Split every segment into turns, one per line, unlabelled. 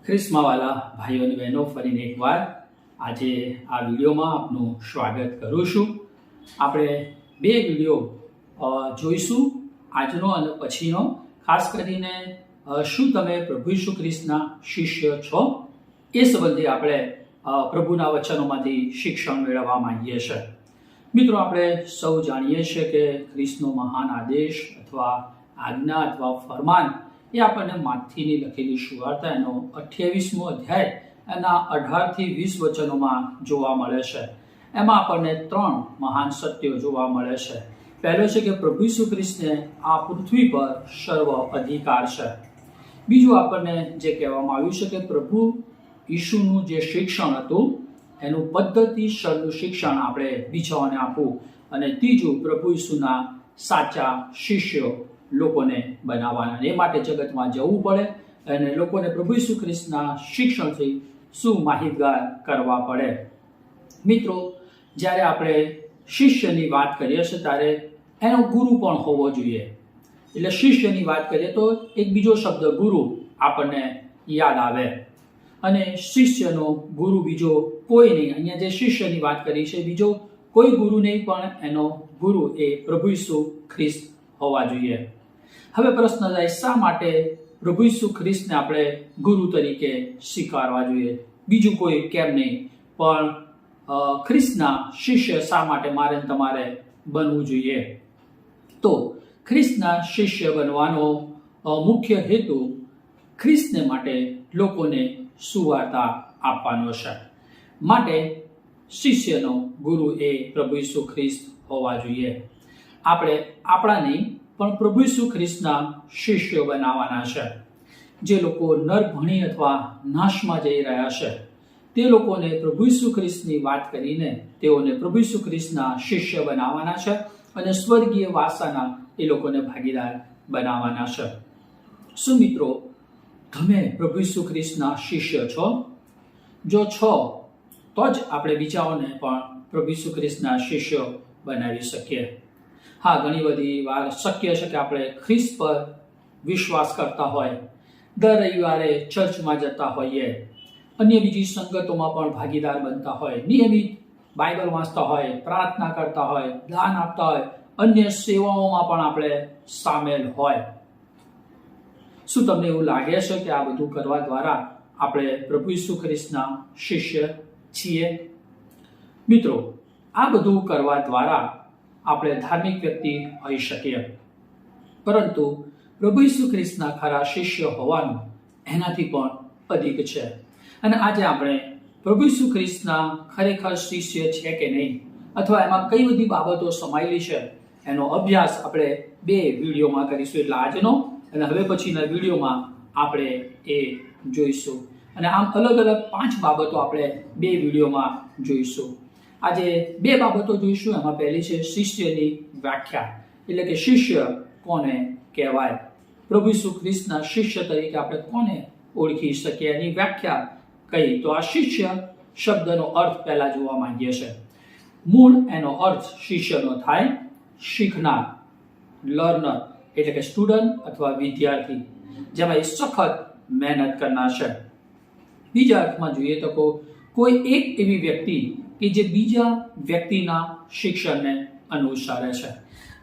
ખ્રિસ્તમાં વાલા ભાઈઓ અને બહેનો, ફરીને એકવાર આજે આ વિડીયોમાં આપનું સ્વાગત કરું છું. આપણે બે વિડીયો જોઈશું, આજનો અને પછીનો. ખાસ કરીને શું તમે પ્રભુ ઈસુ ખ્રિસ્તના શિષ્ય છો એ સંબંધી આપણે પ્રભુના વચનોમાંથી શિક્ષણ મેળવવા માંગીએ છીએ. મિત્રો, આપણે સૌ જાણીએ છીએ કે ખ્રિસ્તનો મહાન આદેશ અથવા આજ્ઞા અથવા ફરમાન એ આપણને માથીની લખેલી સુવાર્તા એનો 28મો અધ્યાય એના 18 થી 20 વચનોમાં જોવા મળે છે. એમાં આપણને 3 મહાન સત્યો જોવા મળે છે. પહેલો છે કે પ્રભુ ઈસુ ખ્રિસ્તને આ પૃથ્વી પર સર્વ અધિકાર છે. બીજું આપણને જે કહેવામાં આવ્યું છે કે પ્રભુ ઈસુનું જે શિક્ષણ હતું એનું પદ્ધતિસરનું શિક્ષણ આપણે બીજાઓને આપવું. અને ત્રીજું, પ્રભુ ઈસુના સાચા શિષ્યો લોકોને બનાવવાના. એ માટે જગતમાં જવું પડે અને લોકોને પ્રભુ ઈસુ ખ્રિસ્તના શિક્ષણથી શું માહિતગાર કરવા પડે. મિત્રો, જ્યારે આપણે શિષ્યની વાત કરીએ છીએ ત્યારે એનો ગુરુ પણ હોવો જોઈએ. એટલે શિષ્યની વાત કરીએ તો એક બીજો શબ્દ ગુરુ આપણને યાદ આવે. અને શિષ્યનો ગુરુ બીજો કોઈ નહીં. અહીંયા જે શિષ્યની વાત કરી છે બીજો કોઈ ગુરુ નહીં, પણ એનો ગુરુ એ પ્રભુ ઈસુ ખ્રિસ્ત હોવા જોઈએ. હવે પ્રશ્ન થાય, શા માટે પ્રભુ ઈસુ ખ્રિસ્તને આપણે ગુરુ તરીકે સ્વીકારવા જોઈએ? બીજું કોઈ કેમ નહીં, પણ ખ્રિસ્તના શિષ્ય શા માટે મારે તમારે બનવું જોઈએ? તો ખ્રિસ્તના શિષ્ય બનવાનો મુખ્ય હેતુ ખ્રિસ્તને માટે લોકોને સુવાર્તા આપવાનો છે. માટે શિષ્યનો ગુરુ એ પ્રભુ ઈસુ ખ્રિસ્ત હોવા જોઈએ. આપણે આપણા નહીં પણ પ્રભુ ઈસુ ખ્રિસ્તના શિષ્યો બનાવવાના છે. જે લોકો નરભણી અથવા નાશમાં જઈ રહ્યા છે તે લોકોને પ્રભુ ઈસુ ખ્રિસ્તની વાત કરીને તેઓને પ્રભુ ઈસુ ખ્રિસ્તના શિષ્ય બનાવવાના છે અને સ્વર્ગીય વારસાના એ લોકોને ભાગીદાર બનાવવાના છે. શું મિત્રો, તમે પ્રભુ ઈસુ ખ્રિસ્તના શિષ્ય છો? જો છો તો જ આપણે બીજાઓને પણ પ્રભુ ઈસુ ખ્રિસ્તના શિષ્યો બનાવી શકીએ. હા, ઘણી બધી વાર શક્ય છે કે આપણે ખ્રિસ્ત પર વિશ્વાસ કરતા હોય, દર રવિવારે ચર્ચમાં જતા હોઈએ, અન્ય બીજી સંગતોમાં પણ ભાગીદાર બનતા હોય, નિયમિત બાઇબલ વાંચતા હોય, પ્રાર્થના કરતા હોય, દાન આપતા હોય, અન્ય સેવાઓમાં પણ આપણે સામેલ હોય. શું તમને એવું લાગે છે કે આ બધું કરવા દ્વારા આપણે પ્રભુ ઈસુ ખ્રિસ્તના શિષ્ય છીએ? મિત્રો, આ બધું કરવા દ્વારા આપણે ધાર્મિક વ્યક્તિ હોઈ શકીએ, પરંતુ પ્રભુ ઈસુ ખ્રિસ્તના ખરા શિષ્ય હોવાનું એનાથી પણ અધિક છે. અને આજે આપણે પ્રભુ ઈસુ ખ્રિસ્તના ખરેખર શિષ્ય છે કે નહીં, અથવા એમાં કઈ બધી બાબતો સમાયેલી છે એનો અભ્યાસ આપણે 2 વિડીયોમાં કરીશું. એટલે આજનો અને હવે પછીના વિડીયોમાં આપણે એ જોઈશું. અને આમ અલગ અલગ 5 બાબતો આપણે 2 વિડીયોમાં જોઈશું. આજે 2 બાબતો જોઈશું. એમાં પહેલી છે શિષ્યની વ્યાખ્યા, એટલે કે શિષ્ય કોને કહેવાય. પ્રભુ ઈસુ ખ્રિસ્તના શિષ્ય તરીકે આપણે કોને ઓળખી શકીએ, એની વ્યાખ્યા કઈ. તો આ શિષ્ય શબ્દનો અર્થ પહેલા જોવા માંગીએ છીએ. મૂળ એનો અર્થ શિષ્યનો થાય શીખનાર, લર્નર, એટલે કે સ્ટુડન્ટ અથવા વિદ્યાર્થી, જેમાં એ સખત મહેનત કરનાર છે. બીજા અર્થમાં જોઈએ તો કોઈ એક એવી વ્યક્તિ કે જે બીજા વ્યક્તિના શિક્ષણને અનુસરે છે.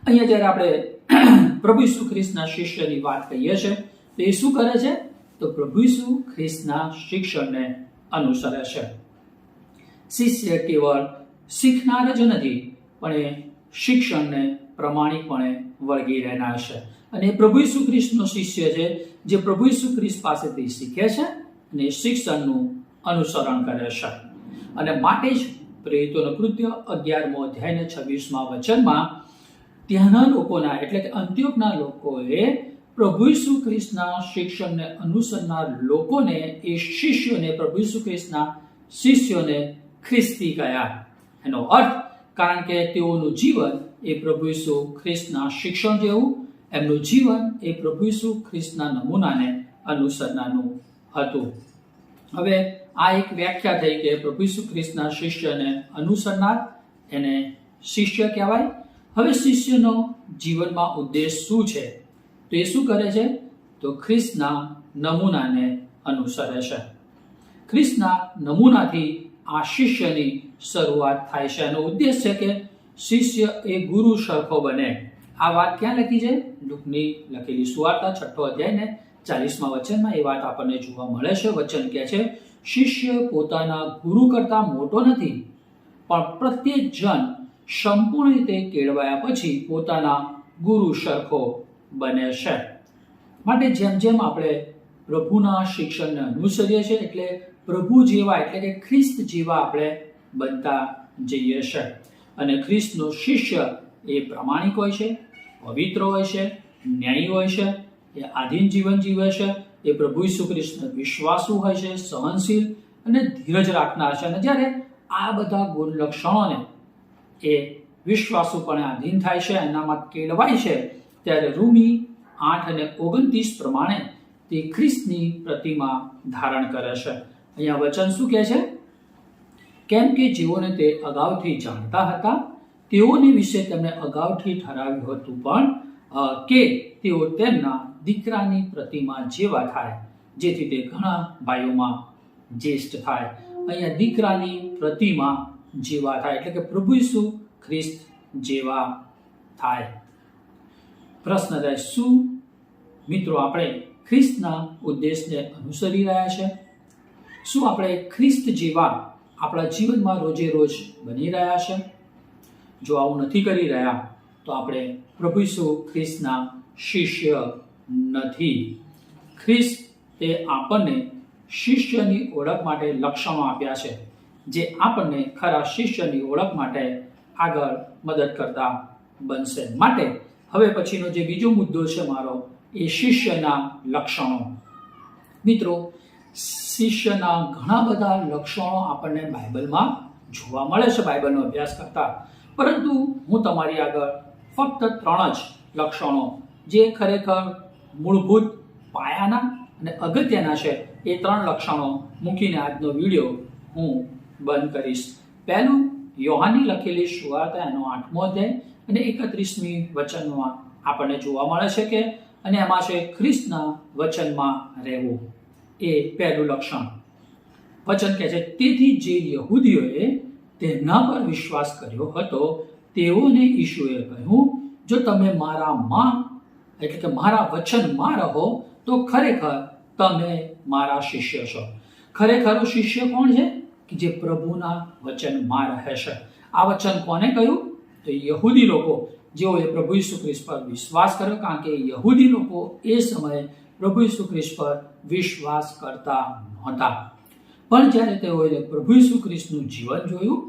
અહીંયા જ્યારે આપણે પ્રભુ ઈસુ ખ્રિસ્તના શિષ્યની વાત કહીએ છીએ તો એ શું કરે છે? તો પ્રભુ ઈસુ ખ્રિસ્તના શિક્ષણને અનુસરે છે. શિષ્ય કેવળ શીખનાર જ નથી, પણ એ શિક્ષણને પ્રમાણિકપણે વળગી રહેનાર છે. અને પ્રભુ ઈસુ ખ્રિસ્તનો શિષ્ય છે જે પ્રભુ ઈસુ ખ્રિસ્ત પાસેથી શીખે છે અને શિક્ષણનું અનુસરણ કરે છે. અને માટે જ પ્રેરિતોનું કૃત્ય 11મો અધ્યાયના 26મા વચનમાં ત્યાંના લોકોના, એટલે કે અંત્યોકના લોકોએ પ્રભુ ઈસુ ખ્રિસ્તના શિક્ષણને અનુસરનાર લોકોને, એ શિષ્યોને, પ્રભુ ઈસુ ખ્રિસ્તના શિષ્યોને ખ્રિસ્તી કહ્યા. એનો અર્થ, કારણ કે તેઓનું જીવન એ પ્રભુ ઈસુ ખ્રિસ્તના શિક્ષણ જેવું, એમનું જીવન એ પ્રભુ ઈસુ ખ્રિસ્તના નમૂનાને અનુસરનારનું હતું. હવે આ એક વ્યાખ્યા થઈ કે પ્રભુ ઈસુ ખ્રિસ્તના શિષ્યને અનુસરનાર એને શિષ્ય કહેવાય. હવે શિષ્યનો જીવનમાં ઉદ્દેશ શું છે? તો એ શું કરે છે? તો ખ્રિસ્તના નમૂનાને અનુસરે છે. ખ્રિસ્તના નમૂનાથી આ શિષ્યની શરૂઆત થાય છે. એનો ઉદ્દેશ છે કે શિષ્ય એ ગુરુ સરખો બને. આ વાત ક્યાં લખી છે? લૂકની લખેલી સુવાર્તા 6 અધ્યાય ને 40મા વચનમાં એ વાત આપણને જોવા મળે છે. વચન કહે છે, શિષ્ય પોતાના ગુરુ કરતા મોટો નથી, પણ પ્રત્યેક જણ સંપૂર્ણ રીતે કેળવાયા પછી પોતાના ગુરુ સરખો બને છે. માટે જેમ જેમ આપણે પ્રભુના શિક્ષણને અનુસરીએ છીએ એટલે પ્રભુ જેવા એટલે કે ખ્રિસ્ત જેવા આપણે બનતા જઈએ છે. અને ખ્રિસ્તનો શિષ્ય એ પ્રામાણિક હોય છે, પવિત્ર હોય છે, ન્યાયી હોય છે, એ આધીન જીવન જીવે છે, એ પ્રભુ ઈસુ ખ્રિસ્તને વિશ્વાસુ હોય છે, સહનશીલ અને ધીરજ રાખનાર છે. અને જ્યારે આ બધા ગુણ લક્ષણોને એ વિશ્વાસુપણે આધીન થાય છે, એનામાં કેળવાય છે, ત્યારે રોમી 8:29 પ્રમાણે તે ખ્રિસ્તની પ્રતિમા ધારણ કરે છે. અહીંયા વચન શું કહે છે? કેમ કે જેઓને તે અગાઉથી જાણતા હતા તેઓની વિશે તેમણે અગાઉથી ઠરાવ્યું હતું પણ કે તેઓ તેમના દીકરાની પ્રતિમા જેવા થાય, જેથી તે ઘણા ભાઈઓમાં જ્યેષ્ઠ થાય. અહીંયા દીકરાની પ્રતિમા જેવા થાય એટલે કે પ્રભુ ઈસુ ખ્રિસ્ત જેવા થાય. પ્રશ્ન થાય, શું મિત્રો આપણે ખ્રિસ્તના ઉદ્દેશને અનુસરી રહ્યા છે? શું આપણે ખ્રિસ્ત જેવા આપણા જીવનમાં રોજે રોજ બની રહ્યા છે? જો આવું નથી કરી રહ્યા તો આપણે પ્રભુ ઈસુ ખ્રિસ્તના શિષ્ય નથી. ખ્રિસ્ત તે આપણને શિષ્યની ઓળખ માટે લક્ષણો આપ્યા છે, જે આપણને ખરા શિષ્યની ઓળખ માટે આગળ મદદ કરતા બનશે. માટે હવે પછીનો જે બીજો મુદ્દો છે મારો, એ શિષ્યના લક્ષણો. મિત્રો, શિષ્યના ઘણા બધા લક્ષણો આપણને બાઇબલમાં જોવા મળે છે બાઇબલનો અભ્યાસ કરતા, પરંતુ હું તમારી આગળ ફક્ત 3 જ લક્ષણો જે ખરેખર મૂળભૂત પાયાના અને અગત્યના છે એ 3 લક્ષણો મૂકીને આજનો વિડીયો હું બંધ કરીશ. પહેલું, યોહાનની લખેલી સુવાર્તા એનો 8મો અધ્યાય અને 31મી વચનમાં આપણને જોવા મળે છે કે અને એમાં છે ખ્રિસ્તના વચનમાં રહેવું. એ પહેલું લક્ષણ. વચન કહે છે, તેથી જે યહૂદીઓએ તેના પર વિશ્વાસ કર્યો હતો તેઓને ઈશુએ કહ્યું, જો તમે મારામાં એટલે કે મારા વચનમાં રહો તો ખરેખર તમે મારા શિષ્ય છો. ખરેખર શિષ્ય કોણ છે? કે જે પ્રભુના વચનમાં રહે છે. આ વચન કોને કહ્યું? તો યહૂદી લોકો જેઓએ પ્રભુ ઈસુ ખ્રિસ્ત પર વિશ્વાસ કર્યો, કારણ કે યહૂદી લોકો એ સમયે પ્રભુ ઈસુ ખ્રિસ્ત પર વિશ્વાસ કરતા નહોતા. પણ જ્યારે તેઓએ પ્રભુ ઈસુ ખ્રિસ્તનું જીવન જોયું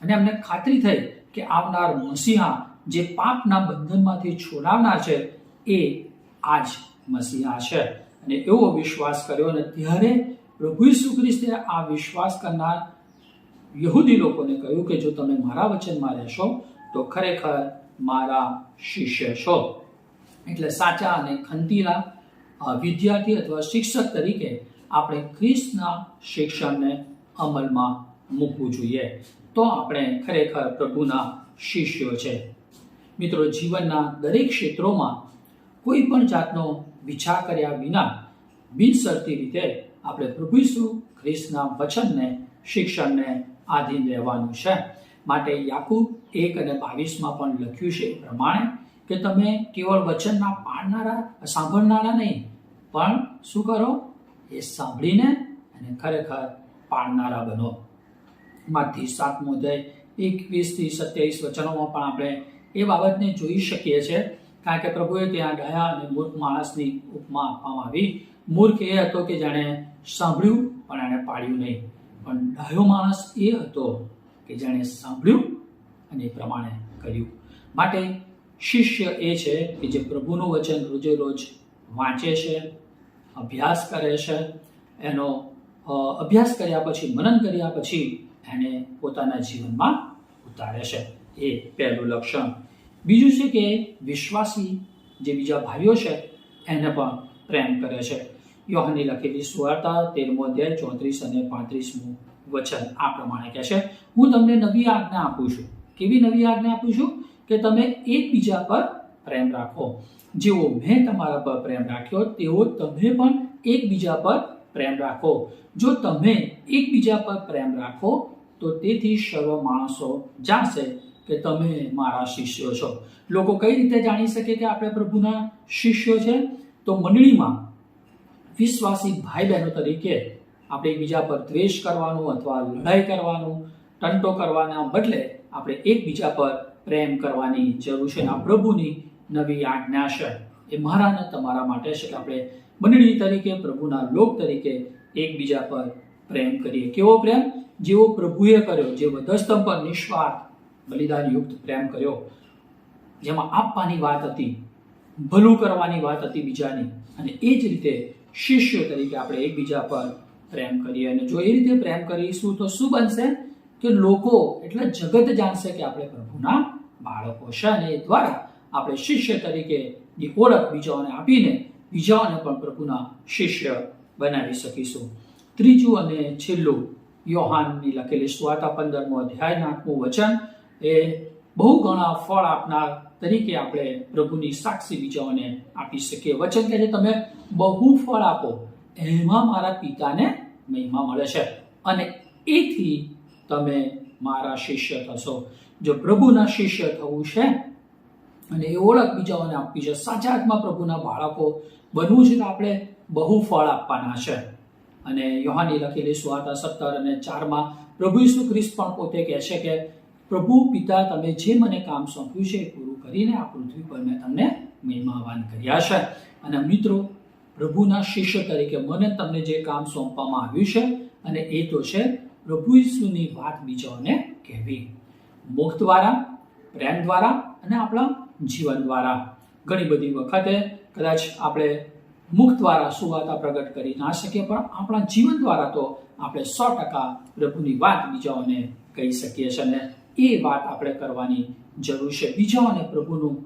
અને એમને ખાતરી થઈ કે આવનાર મસીહા જે પાપના બંધનમાંથી છોડાવનાર છે એ આ જ મસીહા છે, અને એવો વિશ્વાસ કર્યો. અને ત્યારે પ્રભુ ઈસુ ખ્રિસ્તે આ વિશ્વાસ કરનાર યહૂદી લોકોને કહ્યું કે જો તમે મારા વચનમાં રહેશો તો ખરેખર મારા શિષ્ય છો. એટલે સાચા અને ખંતીલા વિદ્યાર્થી અથવા શિક્ષક તરીકે આપણે ખ્રિસ્તના શિક્ષણને અમલમાં મૂકવું જોઈએ, તો આપણે ખરેખર પ્રભુના શિષ્યો છે. મિત્રો, જીવનના દરેક ક્ષેત્રોમાં કોઈ પણ જાતનો વિચાર કર્યા વિના બિનશરતી રીતે આપણે પ્રભુ ઈસુ ખ્રિસ્તના વચનને શિક્ષણને આધીન રહેવાનું છે. માટે યાકૂબ 1:22માં પણ લખ્યું છે એ પ્રમાણે કે તમે કેવળ વચનના પાડનારા સાંભળનારા નહીં, પણ શું કરો? એ સાંભળીને અને ખરેખર પાડનારા બનો. માથી 7મો અધ્યાય 21-27 વચનોમાં પણ આપણે એ બાબતને જોઈ શકીએ છીએ, કારણ કે પ્રભુએ ત્યાં ડાયા અને મૂર્ખ માણસની ઉપમા આપવામાં આવી. મૂર્ખ એ હતો કે જેણે સાંભળ્યું પણ એણે પાડ્યું નહીં, પણ ડાયો માણસ એ હતો કે જેણે સાંભળ્યું અને એ પ્રમાણે કર્યું. માટે શિષ્ય એ છે કે જે પ્રભુનું વચન રોજે રોજ વાંચે છે, અભ્યાસ કરે છે, એનો અભ્યાસ કર્યા પછી મનન કર્યા પછી એને પોતાના જીવનમાં ઉતારે છે. એ પહેલું લક્ષણ. બીજું છે કે વિશ્વાસી જે બીજા ભાઈઓ છે એને પણ પ્રેમ કરે છે. યોહાનની લખેલી સુવાર્તા 13મો અધ્યાય 34 અને 35મું વચન આ પ્રમાણે કહે છે, હું તમને નવી આજ્ઞા આપું છું. કેવી નવી આજ્ઞા આપું છું? કે તમે એકબીજા પર પ્રેમ રાખો. જેવો મેં તમારા પર પ્રેમ રાખ્યો તેવો તમે પણ એકબીજા પર પ્રેમ રાખો. જો તમે એકબીજા પર પ્રેમ રાખો તો તેથી સર્વ માણસો જાણશે કે તમે મારા શિષ્યો છો. લોકો કઈ રીતે જાણી શકે કે આપણે પ્રભુના શિષ્યો છે? તો મંડળીમાં વિશ્વાસી ભાઈ બહેનો તરીકે આપણે એકબીજા પર દ્વેષ કરવાનું અથવા લડાઈ કરવાનું, ટંટો કરવાના બદલે આપણે એકબીજા પર પ્રેમ કરવાની જરૂર છે. આ પ્રભુની નવી આજ્ઞા છે. એ મારા અને તમારા માટે છે કે આપણે મંડળી તરીકે, પ્રભુના લોક તરીકે એકબીજા પર પ્રેમ કરીએ. કેવો પ્રેમ? જેવો પ્રભુએ કર્યો, જે વધસ્તંભ પર નિસ્વાર્થ બલિદાનયુક્ત પ્રેમ કર્યો, જેમાં આપવાની વાત હતી, ભલું કરવાની વાત હતી બીજાની. અને એ જ રીતે શિષ્યો તરીકે આપણે એકબીજા પર પ્રેમ કરીએ. અને જો એ રીતે પ્રેમ કરીશું તો શું બનશે? કે લોકો એટલે જગત જાણશે કે આપણે પ્રભુના બાળકો છે. અને એ દ્વારા આપણે શિષ્ય તરીકેની ઓળખ બીજાઓને આપીને બીજાઓને પણ પ્રભુના શિષ્ય બનાવી શકીશું. ત્રીજું અને છેલ્લું, યોહાનની લખેલી સુવાર્તા 15મો અધ્યાય 8મું વચન, એ બહુ ઘણા ફળ આપનાર તરીકે આપણે પ્રભુની સાક્ષી બીજાઓને આપી શકીએ. વચન કહે છે, તમે બહુ ફળ આપો, એમાં મારા પિતાને મહિમા મળે છે અને એથી તમે મારા શિષ્ય થશો. જો પ્રભુના શિષ્ય થવું છે અને એ ઓળખ બીજાઓને આપવી છે, સાચા અર્થમાં પ્રભુના બાળકો બનવું છે, તો આપણે બહુ ફળ આપવાના છે. અને યોહાનની લખેલી સુવાર્તા 17 અને 4માં પ્રભુ ઈસુ ખ્રિસ્ત પણ પોતે કહે છે કે પ્રભુ પિતા, તમે જે મને કામ સોંપ્યું છે એ પૂરું કરીને આ પૃથ્વી પર મેં તમને મહિમાવાન કર્યા છે. અને મિત્રો, પ્રભુના શિષ્ય તરીકે મને તમને જે કામ સોંપવામાં આવ્યું છે અને એ તો છે પ્રભુ ઈસુની વાત બીજાઓને કહેવી, મુખ દ્વારા, પ્રેમ દ્વારા અને આપણા જીવન દ્વારા. ઘણી બધી વખતે કદાચ આપણે મુખ દ્વારા સુવાર્તા પ્રગટ કરી ના શકીએ, પણ આપણા જીવન દ્વારા તો આપણે 100% પ્રભુની વાત બીજાઓને કહી શકીએ છીએ. અને એ વાત આપણે કરવાની જરૂર છે. બીજાઓને પ્રભુનું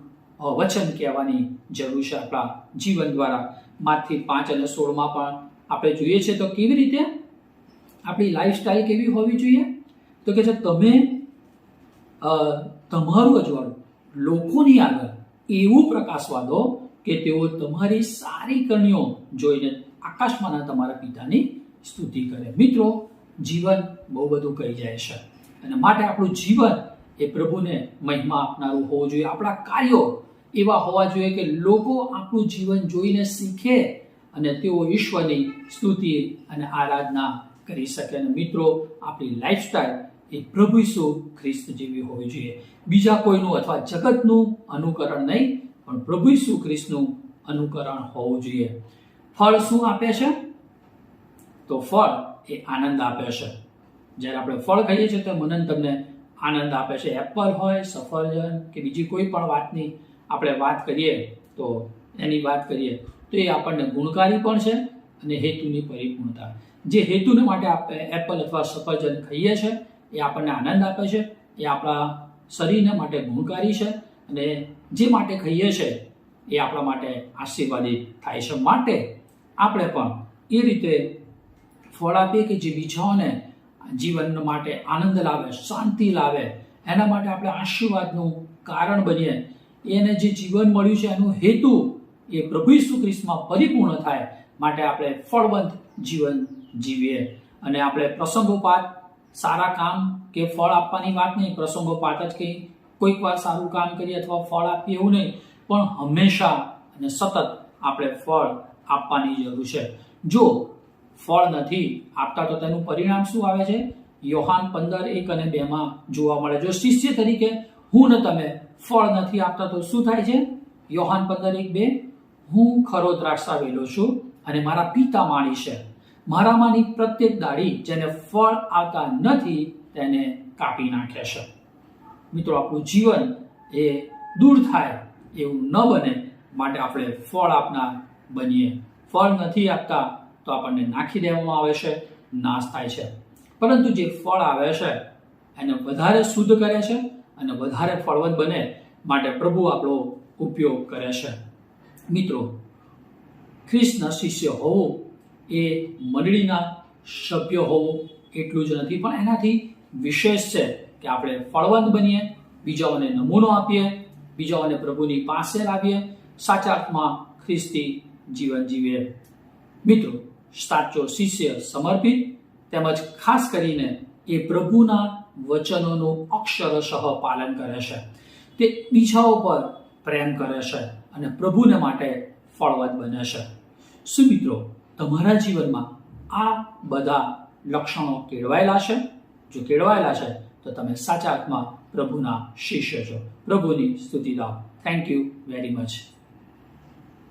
વચન કહેવાની જરૂર છે આપણા જીવન દ્વારા. માથી 5 અને 16માં પણ આપણે જોઈએ છીએ તો કેવી રીતે આપણી લાઈફસ્ટાઈલ કેવી હોવી જોઈએ? તો કે છે, તમે તમારું અજવાળું લોકોની આગળ એવું પ્રકાશવા દો કે તેઓ તમારી સારી કરણીઓ જોઈને આકાશમાંના તમારા પિતાની સ્તુતિ કરે. મિત્રો, જીવન બહુ બધું કહી જાય છે અને માટે આપણું જીવન એ પ્રભુને મહિમા આપનારું હોવું જોઈએ. આપણા કાર્યો એવા હોવા જોઈએ કે લોકો આપણું જીવન જોઈને શીખે અને તેઓ ઈશ્વરની સ્તુતિ અને આરાધના કરી શકે. અને મિત્રો, આપણી લાઈફસ્ટાઈલ એ પ્રભુ ઈસુ ખ્રિસ્ત જેવી હોવી જોઈએ. બીજા કોઈનું અથવા જગતનું અનુકરણ નહીં, પણ પ્રભુ ઈસુ ખ્રિસ્તનું અનુકરણ હોવું જોઈએ. ફળ શું આપે છે? તો ફળ એ આનંદ આપે છે. જ્યારે આપણે ફળ ખાઈએ છીએ તો મનન તમને આનંદ આપે છે. એપલ હોય, સફરજન કે બીજી કોઈ પણ વાતની આપણે વાત કરીએ તો એની વાત કરીએ તો એ આપણને ગુણકારી પણ છે અને હેતુની પરિપૂર્ણતા. જે હેતુને માટે આપણે એપલ અથવા સફરજન ખાઈએ છીએ એ આપણને આનંદ આપે છે, એ આપણા શરીરને માટે ગુણકારી છે અને જે માટે ખાઈએ છીએ એ આપણા માટે આશીર્વાદિત થાય છે. માટે આપણે પણ એ રીતે ફળ આપીએ કે જે બીજાઓને જીવન માટે આનંદ લાવે, શાંતિ લાવે, એના માટે આપણે આશીર્વાદનું કારણ બનીએ. એને જે જીવન મળ્યું છે એનો હેતુ એ પ્રભુ ઈસુ ખ્રિસ્તમાં પરિપૂર્ણ થાય, માટે આપણે ફળવંત જીવન જીવીએ. અને આપણે પ્રસંગોપાત સારા કામ કે ફળ આપવાની વાત નહીં, પ્રસંગોપાત જ કંઈ કોઈક વાર સારું કામ કરીએ અથવા ફળ આપીએ એવું નહીં, પણ હંમેશા અને સતત આપણે ફળ આપવાની જરૂર છે. જો ફળ નથી આપતા તો તેનું પરિણામ શું આવે છે? યોહાન 15:1 અને 2માં જોવા મળે. જો શિષ્ય તરીકે હું ને તમે ફળ નથી આપતા તો શું થાય છે? યોહાન 15:1-2, હું ખરો દ્રાક્ષાવેલો છું અને મારા પિતા માળી છે. મારામાંની પ્રત્યેક ડાળી જેને ફળ આવતા નથી તેને કાપી નાખે છે. મિત્રો, આપણું જીવન એ દૂર થાય એવું ન બને, માટે આપણે ફળ આપનાર બનીએ. ફળ નથી આપતા તો આપણને નાખી દેવામાં આવે છે, નાશ થાય છે. પરંતુ જે ફળ આવે છે એને વધારે શુદ્ધ કરે છે અને વધારે ફળવંત બને માટે પ્રભુ આપણો ઉપયોગ કરે છે. મિત્રો, ખ્રિસ્તના શિષ્ય હોવું એ મંડળીના સભ્ય હોવું એટલું જ નથી, પણ એનાથી વિશેષ છે કે આપણે ફળવંત બનીએ, બીજાઓને નમૂનો આપીએ, બીજાઓને પ્રભુની પાસે લાવીએ, સાચા અર્થમાં ખ્રિસ્તી જીવન જીવીએ. મિત્રો, સાચો શિષ્ય સમર્પિત તેમજ ખાસ કરીને એ પ્રભુના વચનોનું અક્ષરશઃ પાલન કરે છે, તે બીજાઓ પર પ્રેમ કરે છે અને પ્રભુને માટે ફળવત બને છે. શું મિત્રો, તમારા જીવનમાં આ બધા લક્ષણો કેળવાયેલા છે? જો કેળવાયેલા છે તો તમે સાચા અર્થમાં પ્રભુના શિષ્ય છો. પ્રભુની સ્તુતિ ગાઓ. Thank you very much.